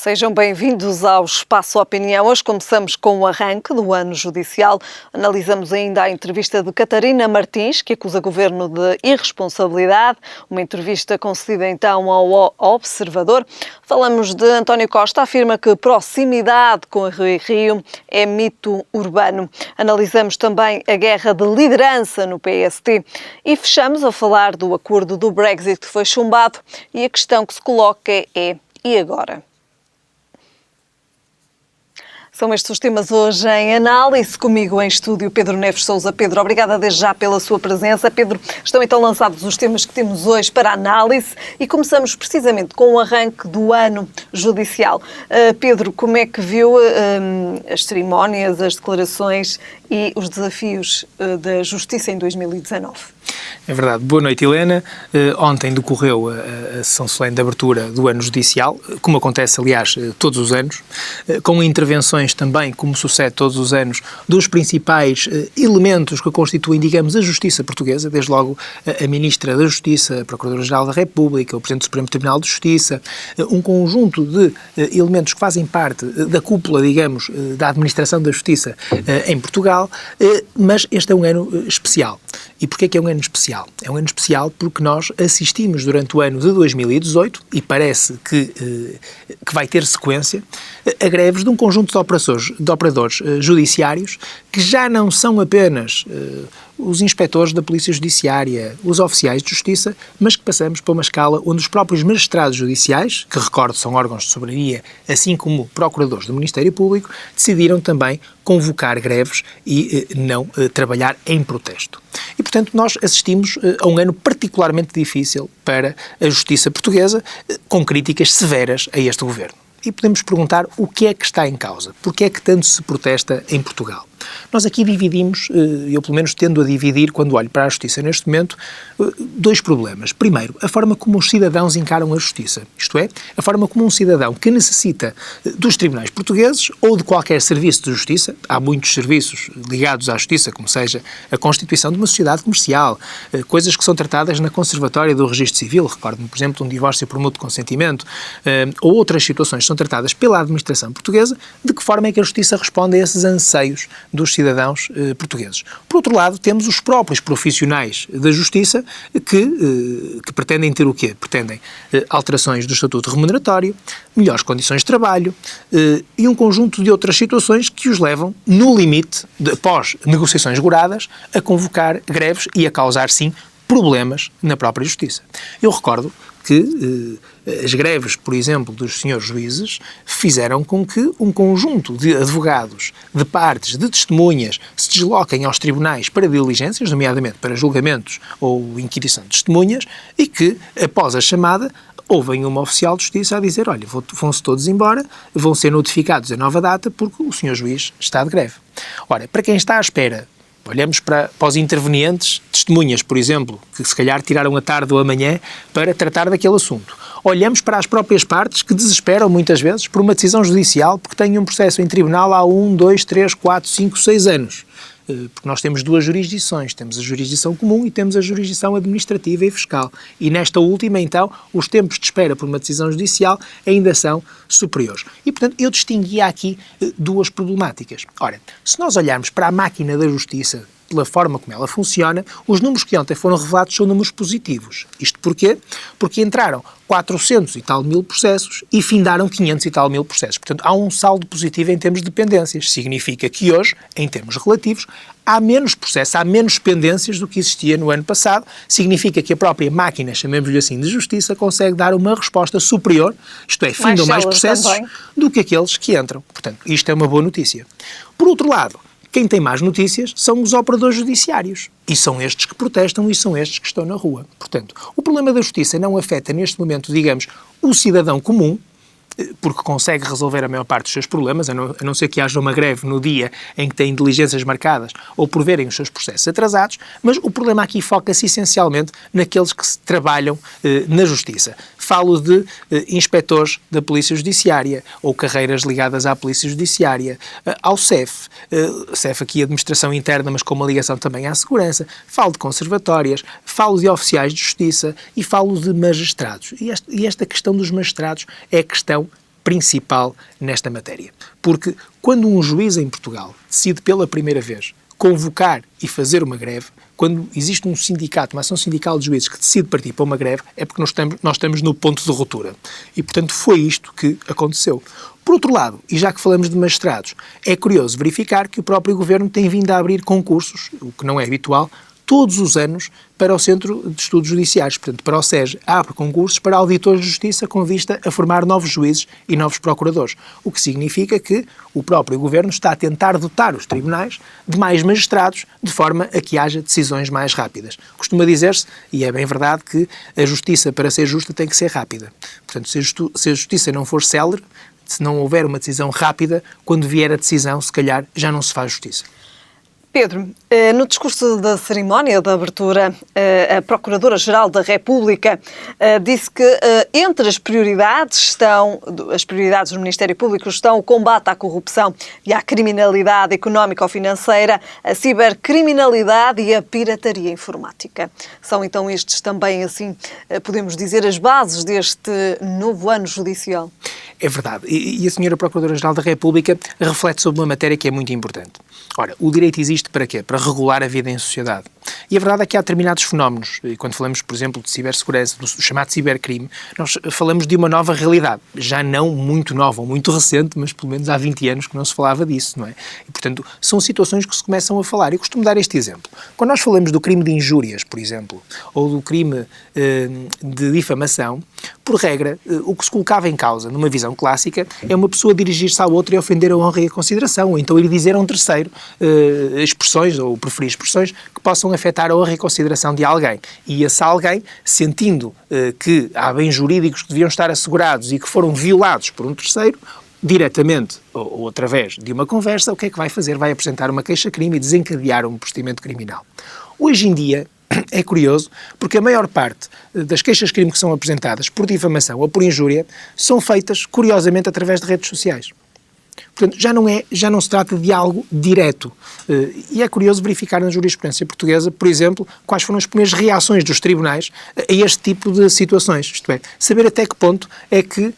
Sejam bem-vindos ao Espaço Opinião. Hoje começamos com o arranque do ano judicial. Analisamos ainda a entrevista de Catarina Martins, que acusa o governo de irresponsabilidade. Uma entrevista concedida então ao Observador. Falamos de António Costa, afirma que proximidade com o Rui Rio é mito urbano. Analisamos também a guerra de liderança no PST. E fechamos a falar do acordo do Brexit que foi chumbado. E a questão que se coloca é: e agora? São estes os temas hoje em análise. Comigo em estúdio Pedro Neves Sousa. Pedro, obrigada desde já pela sua presença. Pedro, estão então lançados os temas que temos hoje para análise e começamos precisamente com o arranque do ano judicial. Pedro, como é que viu as cerimónias, as declarações e os desafios da Justiça em 2019? É verdade. Boa noite, Helena. Ontem decorreu a sessão solene de abertura do ano judicial, como acontece, aliás, todos os anos, com intervenções também, como sucede todos os anos, dos principais elementos que constituem, digamos, a justiça portuguesa, desde logo a Ministra da Justiça, a Procuradora-Geral da República, o Presidente do Supremo Tribunal de Justiça, um conjunto de elementos que fazem parte da cúpula, digamos, da administração da justiça em Portugal, mas este é um ano especial. E porquê que é um ano especial? É um ano especial porque nós assistimos durante o ano de 2018, e parece que vai ter sequência, a greves de um conjunto de operadores judiciários que já não são apenas os inspectores da Polícia Judiciária, os oficiais de Justiça, mas que passamos para uma escala onde os próprios magistrados judiciais, que recordo são órgãos de soberania, assim como procuradores do Ministério Público, decidiram também convocar greves e não trabalhar em protesto. E, portanto, nós assistimos a um ano particularmente difícil para a justiça portuguesa, com críticas severas a este governo. E podemos perguntar o que é que está em causa, porque é que tanto se protesta em Portugal. Nós aqui dividimos, eu pelo menos tendo a dividir, quando olho para a justiça neste momento, dois problemas. Primeiro, a forma como os cidadãos encaram a justiça, isto é, a forma como um cidadão que necessita dos tribunais portugueses ou de qualquer serviço de justiça, há muitos serviços ligados à justiça, como seja a constituição de uma sociedade comercial, coisas que são tratadas na conservatória do registro civil, recordo-me, por exemplo, de um divórcio por mútuo consentimento, ou outras situações que são tratadas pela administração portuguesa, de que forma é que a justiça responde a esses anseios dos cidadãos portugueses. Por outro lado, temos os próprios profissionais da justiça que pretendem ter o quê? Pretendem alterações do estatuto remuneratório, melhores condições de trabalho e um conjunto de outras situações que os levam, no limite, após negociações goradas, a convocar greves e a causar, sim, problemas na própria justiça. Eu recordo que as greves, por exemplo, dos senhores juízes fizeram com que um conjunto de advogados, de partes, de testemunhas se desloquem aos tribunais para diligências, nomeadamente para julgamentos ou inquirição de testemunhas, e que, após a chamada, ouvem uma oficial de justiça a dizer: olha, vão-se todos embora, vão ser notificados a nova data porque o senhor juiz está de greve. Ora, para quem está à espera, olhamos para os intervenientes, testemunhas, por exemplo, que se calhar tiraram a tarde ou a manhã para tratar daquele assunto. Olhamos para as próprias partes que desesperam muitas vezes por uma decisão judicial porque têm um processo em tribunal há 1, 2, 3, 4, 5, 6 anos. Porque nós temos duas jurisdições, temos a jurisdição comum e temos a jurisdição administrativa e fiscal. E nesta última, então, os tempos de espera por uma decisão judicial ainda são superiores. E, portanto, eu distinguia aqui duas problemáticas. Ora, se nós olharmos para a máquina da justiça, pela forma como ela funciona, os números que ontem foram revelados são números positivos. Isto porquê? Porque entraram 400 e tal mil processos e findaram 500 e tal mil processos. Portanto, há um saldo positivo em termos de pendências. Significa que hoje, em termos relativos, há menos processos, há menos pendências do que existia no ano passado. Significa que a própria máquina, chamemos-lhe assim, de justiça, consegue dar uma resposta superior, isto é, findam mais processos também do que aqueles que entram. Portanto, isto é uma boa notícia. Por outro lado, quem tem más notícias são os operadores judiciários. E são estes que protestam e são estes que estão na rua. Portanto, o problema da justiça não afeta neste momento, digamos, o cidadão comum, porque consegue resolver a maior parte dos seus problemas, a não ser que haja uma greve no dia em que têm diligências marcadas ou por verem os seus processos atrasados, mas o problema aqui foca-se essencialmente naqueles que trabalham na justiça. Falo de inspectores da Polícia Judiciária ou carreiras ligadas à Polícia Judiciária, ao CEF, CEF aqui administração interna, mas com uma ligação também à segurança, falo de conservatórias, falo de oficiais de justiça e falo de magistrados. E esta questão dos magistrados é a questão principal nesta matéria. Porque quando um juiz em Portugal decide pela primeira vez convocar e fazer uma greve, quando existe um sindicato, uma ação sindical de juízes que decide partir para uma greve, é porque nós estamos no ponto de ruptura. E, portanto, foi isto que aconteceu. Por outro lado, e já que falamos de magistrados, é curioso verificar que o próprio Governo tem vindo a abrir concursos, o que não é habitual, todos os anos para o Centro de Estudos Judiciários, portanto, para o SEJ, abre concursos para auditores de justiça com vista a formar novos juízes e novos procuradores, o que significa que o próprio Governo está a tentar dotar os tribunais de mais magistrados, de forma a que haja decisões mais rápidas. Costuma dizer-se, e é bem verdade, que a justiça, para ser justa, tem que ser rápida. Portanto, se a justiça não for célere, se não houver uma decisão rápida, quando vier a decisão, se calhar, já não se faz justiça. Pedro, no discurso da cerimónia de abertura, a Procuradora-Geral da República disse que entre as prioridades do Ministério Público estão o combate à corrupção e à criminalidade económica ou financeira, a cibercriminalidade e a pirataria informática. São então estes também, assim, podemos dizer, as bases deste novo ano judicial? É verdade. E a senhora Procuradora-Geral da República reflete sobre uma matéria que é muito importante. Ora, o direito existe para quê? Para regular a vida em sociedade. E a verdade é que há determinados fenómenos. E quando falamos, por exemplo, de cibersegurança, do chamado cibercrime, nós falamos de uma nova realidade. Já não muito nova ou muito recente, mas pelo menos há 20 anos que não se falava disso, não é? E, portanto, são situações que se começam a falar. Eu costumo dar este exemplo. Quando nós falamos do crime de injúrias, por exemplo, ou do crime de difamação, por regra, o que se colocava em causa, numa visão clássica, é uma pessoa dirigir-se ao outro e ofender a honra e a consideração, ou então ir dizer a um terceiro expressões, ou preferir expressões, que possam afetar a honra e a consideração de alguém. E esse alguém, sentindo que há bens jurídicos que deviam estar assegurados e que foram violados por um terceiro, diretamente ou através de uma conversa, o que é que vai fazer? Vai apresentar uma queixa-crime e desencadear um procedimento criminal. Hoje em dia, é curioso, porque a maior parte das queixas-crime que são apresentadas por difamação ou por injúria são feitas, curiosamente, através de redes sociais. Portanto, já não se trata de algo direto. E é curioso verificar na jurisprudência portuguesa, por exemplo, quais foram as primeiras reações dos tribunais a este tipo de situações. Isto é, saber até que ponto é que,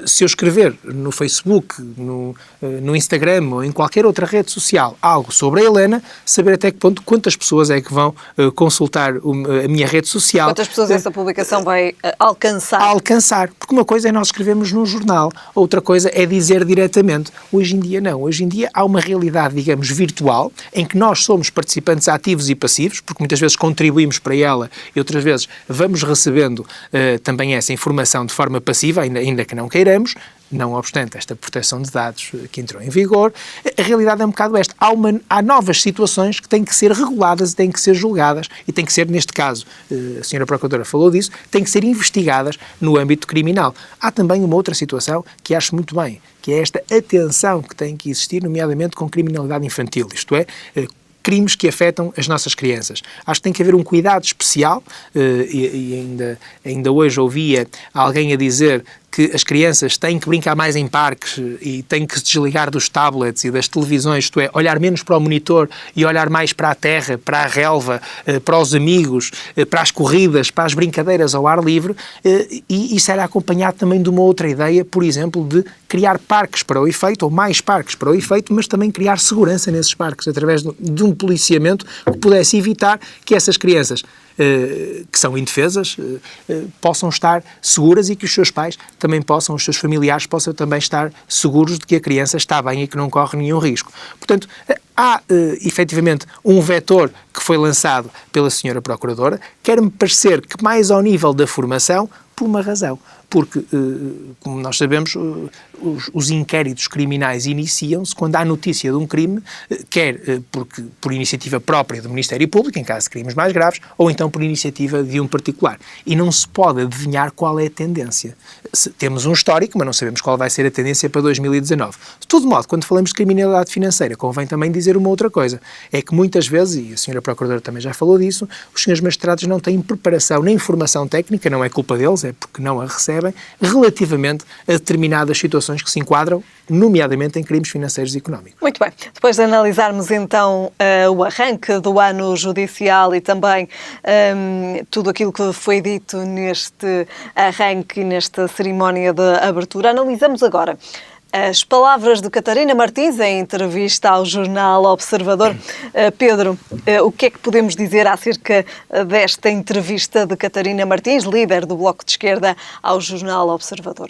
se eu escrever no Facebook, no Instagram ou em qualquer outra rede social algo sobre a Helena, saber até que ponto, quantas pessoas é que vão consultar a minha rede social. Quantas pessoas essa publicação vai alcançar? Alcançar. Porque uma coisa é nós escrevermos num jornal, outra coisa é dizer diretamente. Hoje em dia não. Hoje em dia há uma realidade, digamos, virtual, em que nós somos participantes ativos e passivos, porque muitas vezes contribuímos para ela e outras vezes vamos recebendo também essa informação de forma passiva, ainda que não queiramos, não obstante esta proteção de dados que entrou em vigor. A realidade é um bocado esta. Há novas situações que têm que ser reguladas e têm que ser julgadas e têm que ser, neste caso, a senhora Procuradora falou disso, têm que ser investigadas no âmbito criminal. Há também uma outra situação que acho muito bem, que é esta atenção que tem que existir, nomeadamente com criminalidade infantil, isto é, crimes que afetam as nossas crianças. Acho que tem que haver um cuidado especial, e ainda hoje ouvia alguém a dizer que as crianças têm que brincar mais em parques e têm que se desligar dos tablets e das televisões, isto é, olhar menos para o monitor e olhar mais para a terra, para a relva, para os amigos, para as corridas, para as brincadeiras ao ar livre, e isso era acompanhado também de uma outra ideia, por exemplo, de criar parques para o efeito, ou mais parques para o efeito, mas também criar segurança nesses parques, através de um policiamento que pudesse evitar que essas crianças que são indefesas, possam estar seguras e que os seus pais também possam, os seus familiares possam também estar seguros de que a criança está bem e que não corre nenhum risco. Portanto, há efetivamente um vetor que foi lançado pela senhora Procuradora, quer-me parecer que mais ao nível da formação, por uma razão. Porque, como nós sabemos, os inquéritos criminais iniciam-se quando há notícia de um crime, quer por iniciativa própria do Ministério Público, em caso de crimes mais graves, ou então por iniciativa de um particular. E não se pode adivinhar qual é a tendência. Temos um histórico, mas não sabemos qual vai ser a tendência para 2019. De todo modo, quando falamos de criminalidade financeira, convém também dizer uma outra coisa. É que muitas vezes, e a senhora Procuradora também já falou disso, os senhores magistrados não têm preparação nem formação técnica, não é culpa deles, é porque não a recebem, recebem relativamente a determinadas situações que se enquadram, nomeadamente em crimes financeiros e económicos. Muito bem. Depois de analisarmos então o arranque do ano judicial e também tudo aquilo que foi dito neste arranque e nesta cerimónia de abertura, analisamos agora as palavras de Catarina Martins em entrevista ao jornal Observador. Pedro, o que é que podemos dizer acerca desta entrevista de Catarina Martins, líder do Bloco de Esquerda, ao jornal Observador?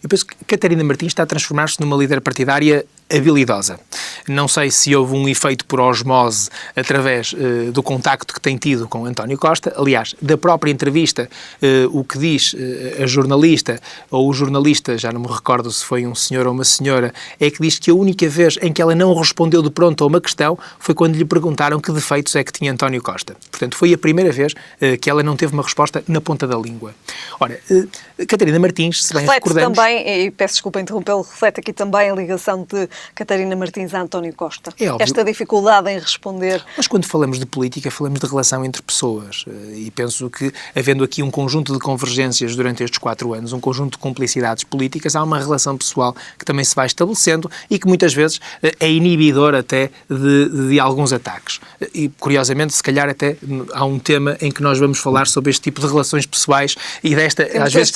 Eu penso que Catarina Martins está a transformar-se numa líder partidária habilidosa. Não sei se houve um efeito por osmose através do contacto que tem tido com António Costa. Aliás, da própria entrevista, o que diz a jornalista, ou o jornalista, já não me recordo se foi um senhor ou uma senhora, é que diz que a única vez em que ela não respondeu de pronto a uma questão foi quando lhe perguntaram que defeitos é que tinha António Costa. Portanto, foi a primeira vez que ela não teve uma resposta na ponta da língua. Ora, Catarina Martins, se bem recordamos... também, e peço desculpa interrompê-lo, reflete aqui também a ligação de Catarina Martins a António Costa. É óbvio. Esta dificuldade em responder. Mas quando falamos de política, falamos de relação entre pessoas. E penso que, havendo aqui um conjunto de convergências durante estes 4 anos, um conjunto de complicidades políticas, há uma relação pessoal que também se vai estabelecendo e que muitas vezes é inibidor até de alguns ataques. E, curiosamente, se calhar até há um tema em que nós vamos falar sobre este tipo de relações pessoais e desta, às vezes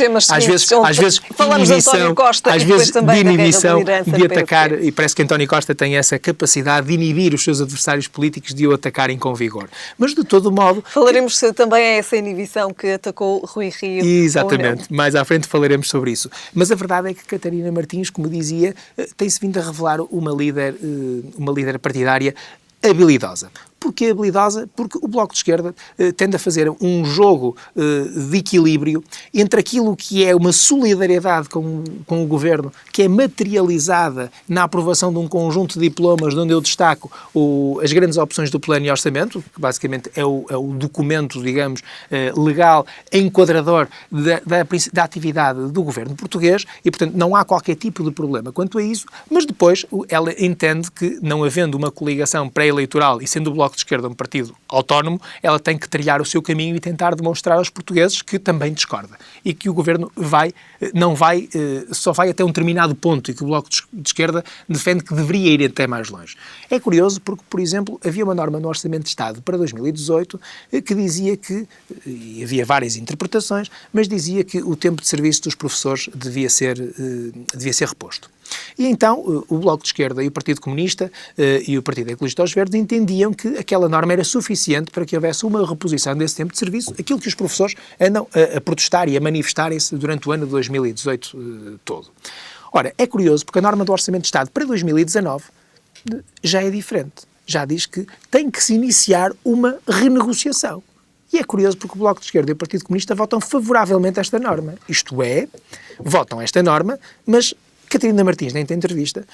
falamos de António Costa às e vezes depois também de inibição, de atacar, PSD. e parece que António Costa tem essa capacidade de inibir os seus adversários políticos de o atacarem com vigor. Mas, de todo modo... Falaremos também a essa inibição que atacou Rui Rio. Exatamente. Mais à frente falaremos sobre isso. Mas a verdade é que Catarina Martins, como dizia, tem-se vindo a revelar uma líder partidária habilidosa. Porquê habilidosa? Porque o Bloco de Esquerda tende a fazer um jogo de equilíbrio entre aquilo que é uma solidariedade com o Governo, que é materializada na aprovação de um conjunto de diplomas, onde eu destaco as grandes opções do Plano e Orçamento, que basicamente é o documento, digamos, legal, enquadrador da atividade do Governo português, e, portanto, não há qualquer tipo de problema quanto a isso, mas depois ela entende que, não havendo uma coligação pré-eleitoral e sendo o Bloco de Esquerda um partido autónomo, ela tem que trilhar o seu caminho e tentar demonstrar aos portugueses que também discorda e que o Governo só vai até um determinado ponto e que o Bloco de Esquerda defende que deveria ir até mais longe. É curioso porque, por exemplo, havia uma norma no Orçamento de Estado para 2018 que dizia que, e havia várias interpretações, mas dizia que o tempo de serviço dos professores devia ser reposto. E então o Bloco de Esquerda e o Partido Comunista e o Partido Ecologista aos Verdes entendiam que aquela norma era suficiente para que houvesse uma reposição desse tempo de serviço, aquilo que os professores andam a protestar e a manifestarem-se durante o ano de 2018 todo. Ora, é curioso porque a norma do Orçamento de Estado para 2019 já é diferente. Já diz que tem que se iniciar uma renegociação. E é curioso porque o Bloco de Esquerda e o Partido Comunista votam favoravelmente a esta norma. Isto é, votam esta norma, mas Catarina Martins, nesta entrevista,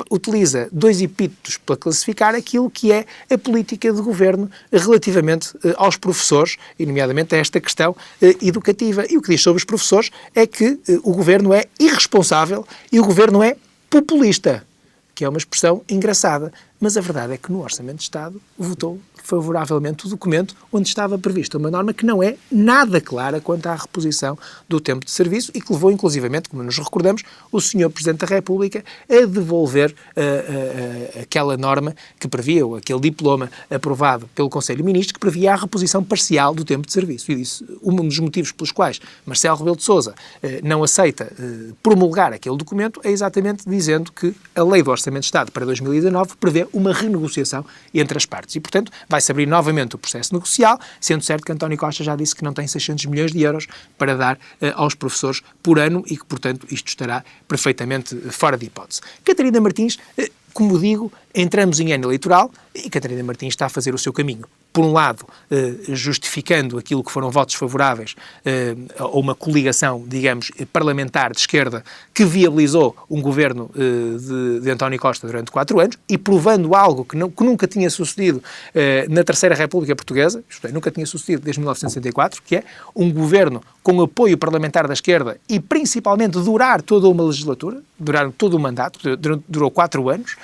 utiliza 2 epítetos para classificar aquilo que é a política de governo relativamente aos professores, e nomeadamente a esta questão educativa. E o que diz sobre os professores é que o governo é irresponsável e o governo é populista, que é uma expressão engraçada. Mas a verdade é que no Orçamento de Estado votou favoravelmente o documento onde estava prevista uma norma que não é nada clara quanto à reposição do tempo de serviço e que levou, inclusivamente, como nos recordamos, o Sr. Presidente da República a devolver aquela norma que previa, ou aquele diploma aprovado pelo Conselho de Ministros, que previa a reposição parcial do tempo de serviço. E disse, um dos motivos pelos quais Marcelo Rebelo de Sousa não aceita promulgar aquele documento é exatamente dizendo que a Lei do Orçamento de Estado para 2019 prevê uma renegociação entre as partes. E, portanto, vai-se abrir novamente o processo negocial, sendo certo que António Costa já disse que não tem 600 milhões de euros para dar aos professores por ano e que, portanto, isto estará perfeitamente fora de hipótese. Catarina Martins, como digo, entramos em ano eleitoral e Catarina Martins está a fazer o seu caminho. Por um lado, justificando aquilo que foram votos favoráveis a uma coligação, digamos, parlamentar de esquerda que viabilizou um governo de António Costa durante 4 anos e provando algo que nunca tinha sucedido na Terceira República Portuguesa, isto é, nunca tinha sucedido desde 1964, que é um governo com apoio parlamentar da esquerda e principalmente durar toda uma legislatura, durar todo o mandato, durou 4 anos,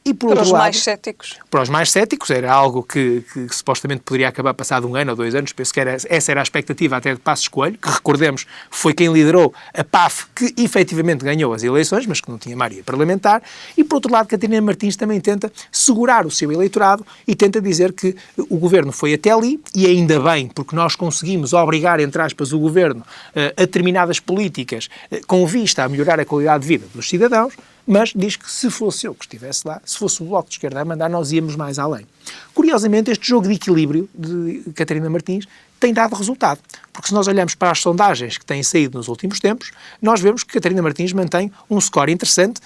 E por Para outro os lado, mais céticos. para os mais céticos, era algo que supostamente poderia acabar passado 1 ano ou 2 anos. Penso que essa era a expectativa até de Passos Coelho, que, recordemos, foi quem liderou a PAF, que efetivamente ganhou as eleições, mas que não tinha maioria parlamentar. E, por outro lado, Catarina Martins também tenta segurar o seu eleitorado e tenta dizer que o governo foi até ali, e ainda bem, porque nós conseguimos obrigar, entre aspas, o governo a determinadas políticas com vista a melhorar a qualidade de vida dos cidadãos. Mas diz que se fosse eu que estivesse lá, se fosse o Bloco de Esquerda a mandar, nós íamos mais além. Curiosamente, este jogo de equilíbrio de Catarina Martins tem dado resultado. Porque se nós olhamos para as sondagens que têm saído nos últimos tempos, nós vemos que Catarina Martins mantém um score interessante.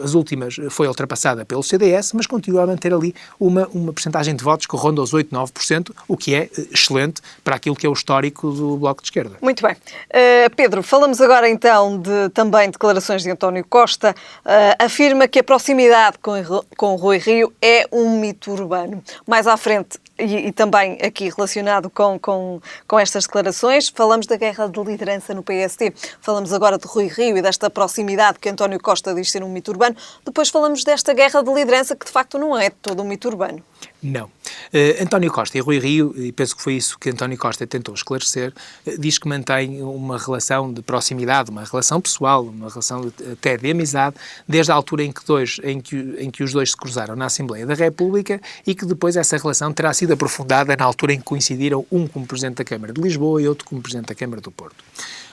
As últimas foi ultrapassada pelo CDS, mas continua a manter ali uma percentagem de votos que ronda os 8, 9%, o que é excelente para aquilo que é o histórico do Bloco de Esquerda. Muito bem. Pedro, falamos agora então de também declarações de António Costa. Afirma que a proximidade com Rui Rio é um mito urbano. Mais à frente, e também aqui relacionado com estas declarações, falamos da guerra de liderança no PSD. Falamos agora de Rui Rio e desta proximidade que António Costa diz ser um mito urbano. Depois falamos desta guerra de liderança que de facto não é todo um mito urbano. Não. António Costa e Rui Rio, e penso que foi isso que António Costa tentou esclarecer, diz que mantém uma relação de proximidade, uma relação pessoal, uma relação até de amizade, desde a altura em que os dois se cruzaram na Assembleia da República, e que depois essa relação terá sido aprofundada na altura em que coincidiram, um como Presidente da Câmara de Lisboa e outro como Presidente da Câmara do Porto.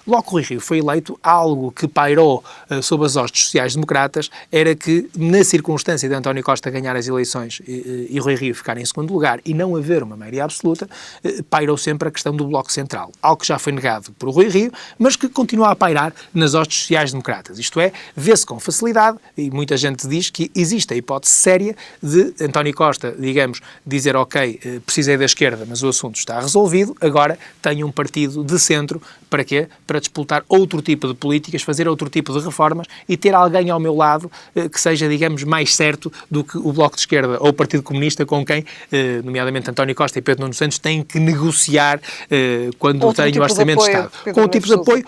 Logo que Rui Rio foi eleito, algo que pairou sob as hostes sociais-democratas era que, na circunstância de António Costa ganhar as eleições e Rui Rio ficar em segundo lugar e não haver uma maioria absoluta, pairou sempre a questão do Bloco Central. Algo que já foi negado por Rui Rio, mas que continua a pairar nas hostes sociais-democratas. Isto é, vê-se com facilidade, e muita gente diz que existe a hipótese séria de António Costa, digamos, dizer ok, precisei da esquerda, mas o assunto está resolvido, agora tenho um partido de centro. Para quê? Para disputar outro tipo de políticas, fazer outro tipo de reformas e ter alguém ao meu lado que seja, digamos, mais certo do que o Bloco de Esquerda ou o Partido Comunista, com quem, nomeadamente António Costa e Pedro Nuno Santos, têm que negociar quando têm o Orçamento de Estado. Com o tipo de apoio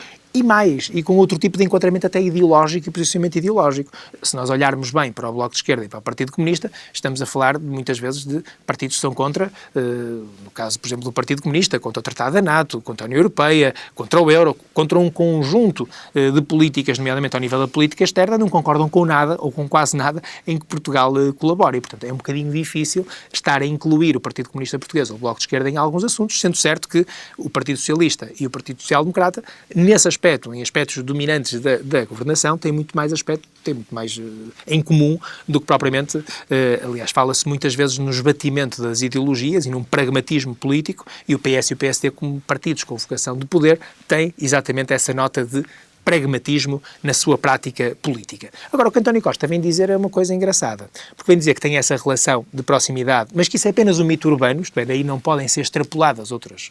e com outro tipo de enquadramento até ideológico e posicionamento ideológico. Se nós olharmos bem para o Bloco de Esquerda e para o Partido Comunista, estamos a falar muitas vezes de partidos que são contra, no caso, por exemplo, do Partido Comunista, contra o Tratado da NATO, contra a União Europeia, contra o Euro, contra um conjunto de políticas, nomeadamente ao nível da política externa, não concordam com nada ou com quase nada em que Portugal colabora. E, portanto, é um bocadinho difícil estar a incluir o Partido Comunista Português ou o Bloco de Esquerda em alguns assuntos, sendo certo que o Partido Socialista e o Partido Social Democrata, nesse aspecto, em aspectos dominantes da governação, tem muito mais em comum do que propriamente, aliás, fala-se muitas vezes no esbatimento das ideologias e num pragmatismo político, e o PS e o PSD, como partidos com vocação de poder, têm exatamente essa nota de pragmatismo na sua prática política. Agora, o que António Costa vem dizer é uma coisa engraçada, porque vem dizer que tem essa relação de proximidade, mas que isso é apenas um mito urbano, isto é, daí não podem ser extrapoladas outras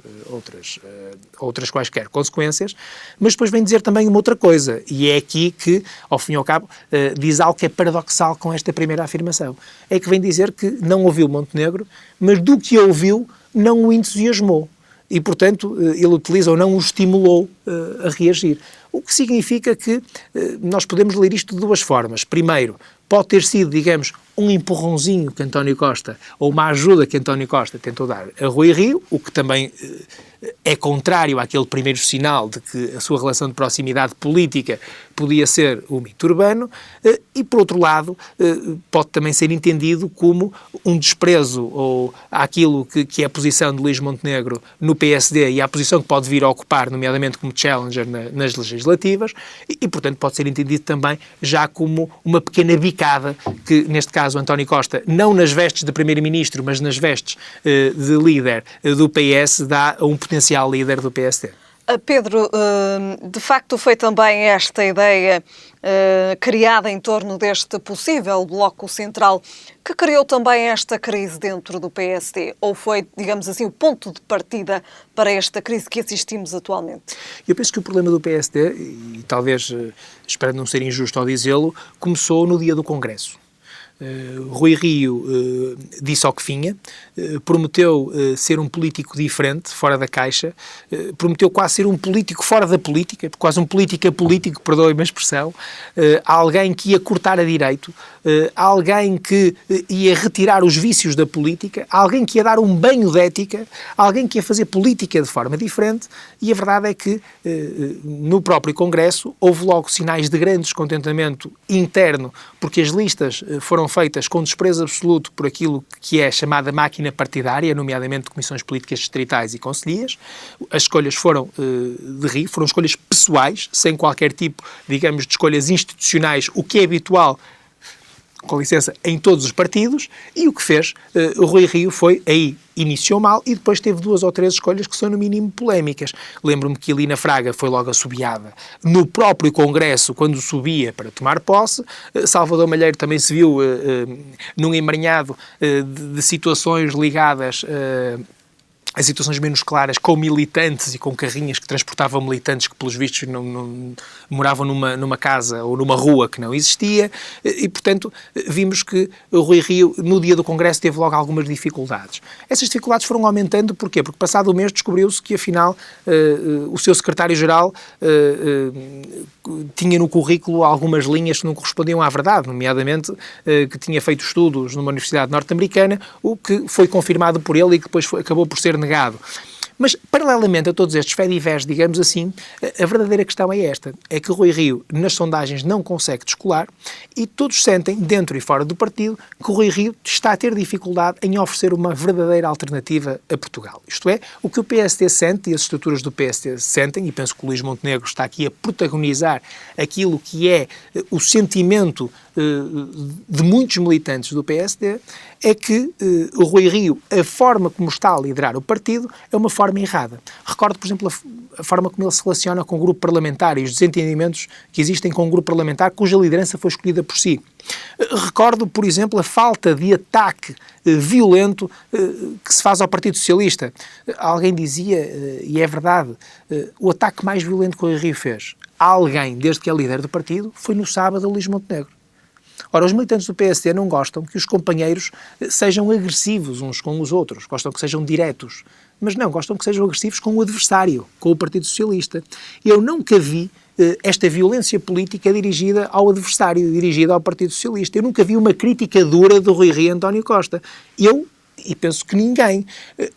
quaisquer consequências, mas depois vem dizer também uma outra coisa, e é aqui que, ao fim e ao cabo, diz algo que é paradoxal com esta primeira afirmação. É que vem dizer que não ouviu Montenegro, mas do que ouviu não o entusiasmou. E, portanto, ele utiliza ou não o estimulou a reagir. O que significa que nós podemos ler isto de duas formas. Primeiro, pode ter sido, digamos, um empurrãozinho que António Costa, ou uma ajuda que António Costa tentou dar a Rui Rio, o que também é contrário àquele primeiro sinal de que a sua relação de proximidade política podia ser o mito urbano, e, por outro lado, pode também ser entendido como um desprezo ou àquilo que é a posição de Luís Montenegro no PSD e a posição que pode vir a ocupar, nomeadamente como challenger nas legislativas, e, portanto, pode ser entendido também já como uma pequena bicada que, neste caso, António Costa, não nas vestes de primeiro-ministro, mas nas vestes de líder do PS, dá a um potencial líder do PSD. Pedro, de facto foi também esta ideia criada em torno deste possível bloco central que criou também esta crise dentro do PSD? Ou foi, digamos assim, o ponto de partida para esta crise que assistimos atualmente? Eu penso que o problema do PSD, e talvez, esperando não ser injusto ao dizê-lo, começou no dia do Congresso. Rui Rio disse ao que vinha, prometeu ser um político diferente, fora da caixa, prometeu quase ser um político fora da política, quase um político apolítico, perdoe-me a expressão, alguém que ia cortar a direito, alguém que ia retirar os vícios da política, alguém que ia dar um banho de ética, alguém que ia fazer política de forma diferente, e a verdade é que no próprio Congresso houve logo sinais de grande descontentamento interno, porque as listas foram feitas com desprezo absoluto por aquilo que é chamada máquina partidária, nomeadamente comissões políticas distritais e concelhias. As escolhas foram de Rio, foram escolhas pessoais, sem qualquer tipo, digamos, de escolhas institucionais, o que é habitual, com licença, em todos os partidos, e o que fez o Rui Rio foi, aí iniciou mal, e depois teve 2 ou 3 escolhas que são no mínimo polémicas. Lembro-me que a Helena Fraga foi logo assobiada no próprio Congresso, quando subia para tomar posse. Salvador Malheiro também se viu num emaranhado de situações ligadas a situações menos claras, com militantes e com carrinhas que transportavam militantes que, pelos vistos, não moravam numa casa ou numa rua que não existia, e, portanto, vimos que o Rui Rio, no dia do Congresso, teve logo algumas dificuldades. Essas dificuldades foram aumentando, porquê? Porque, passado o mês, descobriu-se que, afinal, o seu secretário-geral tinha no currículo algumas linhas que não correspondiam à verdade, nomeadamente que tinha feito estudos numa universidade norte-americana, o que foi confirmado por ele e que depois acabou por ser negado. Mas, paralelamente a todos estes fediveres, digamos assim, a verdadeira questão é esta, é que o Rui Rio, nas sondagens, não consegue descolar, e todos sentem, dentro e fora do partido, que o Rui Rio está a ter dificuldade em oferecer uma verdadeira alternativa a Portugal. Isto é, o que o PSD sente, e as estruturas do PSD sentem, e penso que o Luís Montenegro está aqui a protagonizar aquilo que é o sentimento de muitos militantes do PSD, é que o Rui Rio, a forma como está a liderar o partido, é uma forma errada. Recordo, por exemplo, a forma como ele se relaciona com o grupo parlamentar e os desentendimentos que existem com o grupo parlamentar, cuja liderança foi escolhida por si. Recordo, por exemplo, a falta de ataque violento que se faz ao Partido Socialista. Alguém dizia, e é verdade, o ataque mais violento que o Rui Rio fez a alguém, desde que é líder do partido, foi no sábado a Luís Montenegro. Ora, os militantes do PSD não gostam que os companheiros sejam agressivos uns com os outros, gostam que sejam diretos, mas não, gostam que sejam agressivos com o adversário, com o Partido Socialista. Eu nunca vi esta violência política dirigida ao adversário, dirigida ao Partido Socialista. Eu nunca vi uma crítica dura do Rui Rio e António Costa. E penso que ninguém,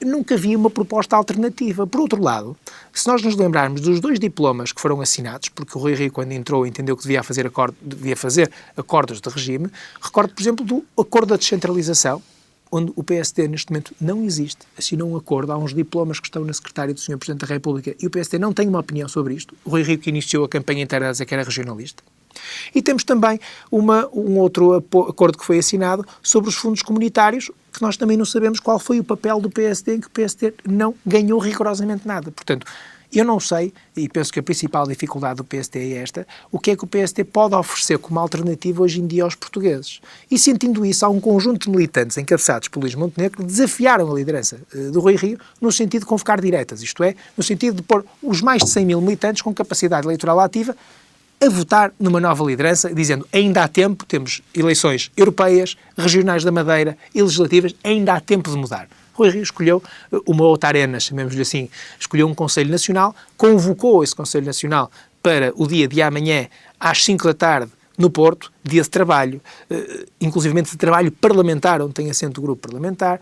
nunca vi uma proposta alternativa. Por outro lado, se nós nos lembrarmos dos 2 diplomas que foram assinados, porque o Rui Rio, quando entrou, entendeu que devia fazer acordos de regime, recordo, por exemplo, do acordo da descentralização, onde o PSD, neste momento, não existe, assinou um acordo, há uns diplomas que estão na secretária do Sr. Presidente da República, e o PSD não tem uma opinião sobre isto. O Rui Rio, que iniciou a campanha interna a dizer que era regionalista. E temos também um outro acordo que foi assinado sobre os fundos comunitários, que nós também não sabemos qual foi o papel do PSD, em que o PSD não ganhou rigorosamente nada. Portanto, eu não sei, e penso que a principal dificuldade do PSD é esta, o que é que o PSD pode oferecer como alternativa hoje em dia aos portugueses. E, sentindo isso, há um conjunto de militantes encabeçados por Luís Montenegro que desafiaram a liderança do Rui Rio no sentido de convocar diretas, isto é, no sentido de pôr os mais de 100 mil militantes com capacidade eleitoral ativa a votar numa nova liderança, dizendo ainda há tempo, temos eleições europeias, regionais da Madeira e legislativas, ainda há tempo de mudar. Rui Rio escolheu uma outra arena, chamemos-lhe assim, escolheu um Conselho Nacional, convocou esse Conselho Nacional para o dia de amanhã, às 5 da tarde, no Porto, dia de trabalho, inclusivamente de trabalho parlamentar, onde tem assento o grupo parlamentar.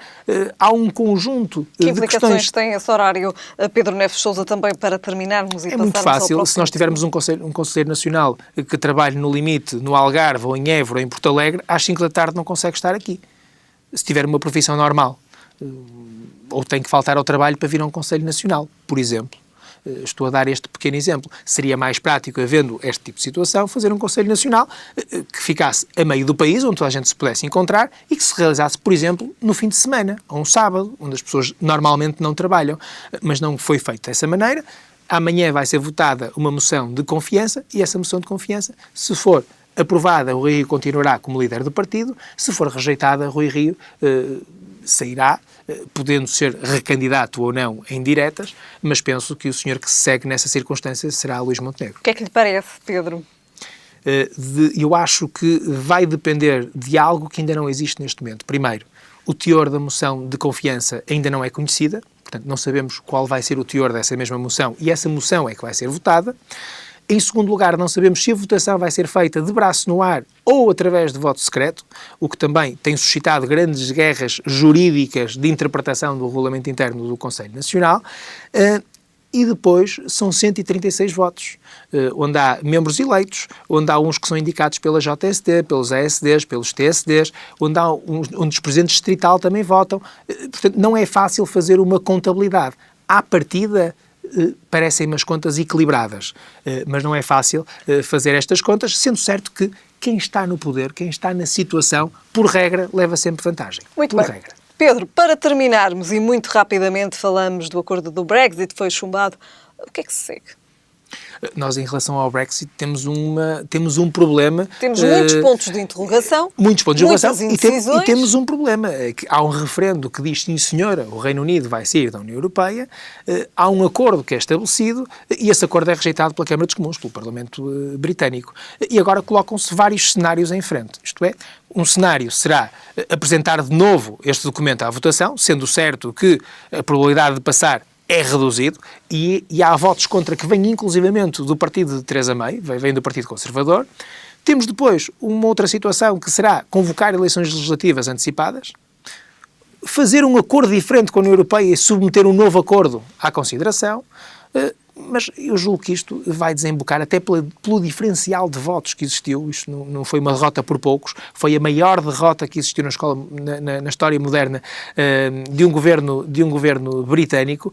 Há um conjunto de questões... Que implicações tem esse horário, Pedro Neves Sousa, também para terminarmos e é muito fácil. Se nós tivermos um Conselheiro Nacional que trabalhe no limite, no Algarve, ou em Évora, ou em Porto Alegre, às 5 da tarde não consegue estar aqui. Se tiver uma profissão normal, ou tem que faltar ao trabalho para vir a um Conselho Nacional, por exemplo. Estou a dar este pequeno exemplo. Seria mais prático, havendo este tipo de situação, fazer um Conselho Nacional que ficasse a meio do país, onde toda a gente se pudesse encontrar e que se realizasse, por exemplo, no fim de semana, ou um sábado, onde as pessoas normalmente não trabalham. Mas não foi feito dessa maneira. Amanhã vai ser votada uma moção de confiança e essa moção de confiança, se for aprovada, o Rui Rio continuará como líder do partido. Se for rejeitada, Rui Rio sairá, podendo ser recandidato ou não em diretas, mas penso que o senhor que se segue nessa circunstância será Luís Montenegro. O que é que lhe parece, Pedro? Eu acho que vai depender de algo que ainda não existe neste momento. Primeiro, o teor da moção de confiança ainda não é conhecida, portanto, não sabemos qual vai ser o teor dessa mesma moção e essa moção é que vai ser votada. Em segundo lugar, não sabemos se a votação vai ser feita de braço no ar ou através de voto secreto, o que também tem suscitado grandes guerras jurídicas de interpretação do regulamento interno do Conselho Nacional. E depois são 136 votos, onde há membros eleitos, onde há uns que são indicados pela JSD, pelos ASDs, pelos TSDs, onde os presidentes distrital também votam. Portanto, não é fácil fazer uma contabilidade. À partida, parecem-me as contas equilibradas, mas não é fácil fazer estas contas, sendo certo que quem está no poder, quem está na situação, por regra, leva sempre vantagem. Muito por bem. regra. Pedro, para terminarmos, e muito rapidamente falamos do acordo do Brexit, foi chumbado, o que é que se segue? Nós, em relação ao Brexit, temos um problema. Temos muitos pontos de interrogação, muitas indecisões. E temos um problema. Que há um referendo que diz, sim senhora, o Reino Unido vai sair da União Europeia, há um acordo que é estabelecido e esse acordo é rejeitado pela Câmara dos Comuns, pelo Parlamento Britânico. E agora colocam-se vários cenários em frente. Isto é, um cenário será apresentar de novo este documento à votação, sendo certo que a probabilidade de passar é reduzido e há votos contra que vêm inclusivamente do partido de Theresa May, vem do Partido Conservador. Temos depois uma outra situação que será convocar eleições legislativas antecipadas, fazer um acordo diferente com a União Europeia e submeter um novo acordo à consideração, mas eu julgo que isto vai desembocar até pelo diferencial de votos que existiu. Isto não foi uma derrota por poucos, foi a maior derrota que existiu na história moderna de um governo britânico,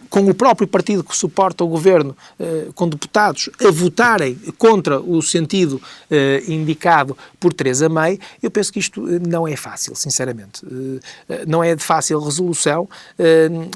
com o próprio partido que suporta o governo, com deputados a votarem contra o sentido indicado por Theresa May. Eu penso que isto não é fácil, sinceramente. Não é de fácil resolução.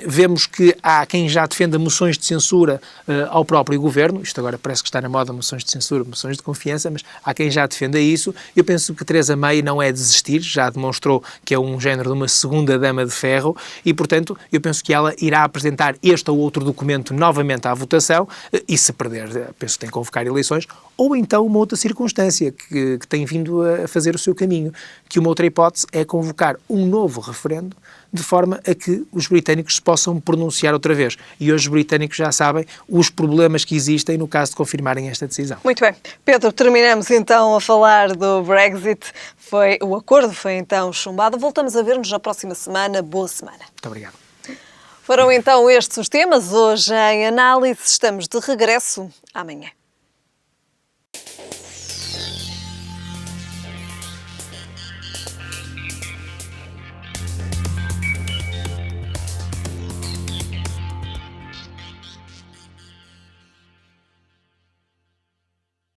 Vemos que há quem já defenda moções de censura ao próprio governo. Isto agora parece que está na moda, moções de censura, moções de confiança, mas há quem já defenda isso. Eu penso que Theresa May não é desistir, já demonstrou que é um género de uma segunda dama de ferro e, portanto, eu penso que ela irá apresentar este ou outro documento novamente à votação e, se perder, penso que tem que convocar eleições, ou então uma outra circunstância que tem vindo a fazer o seu caminho, que uma outra hipótese é convocar um novo referendo de forma a que os britânicos se possam pronunciar outra vez. E hoje os britânicos já sabem os problemas que existem no caso de confirmarem esta decisão. Muito bem. Pedro, terminamos então a falar do Brexit. O acordo foi então chumbado. Voltamos a ver-nos na próxima semana. Boa semana. Muito obrigado. Foram então estes os temas. Hoje em análise estamos de regresso amanhã.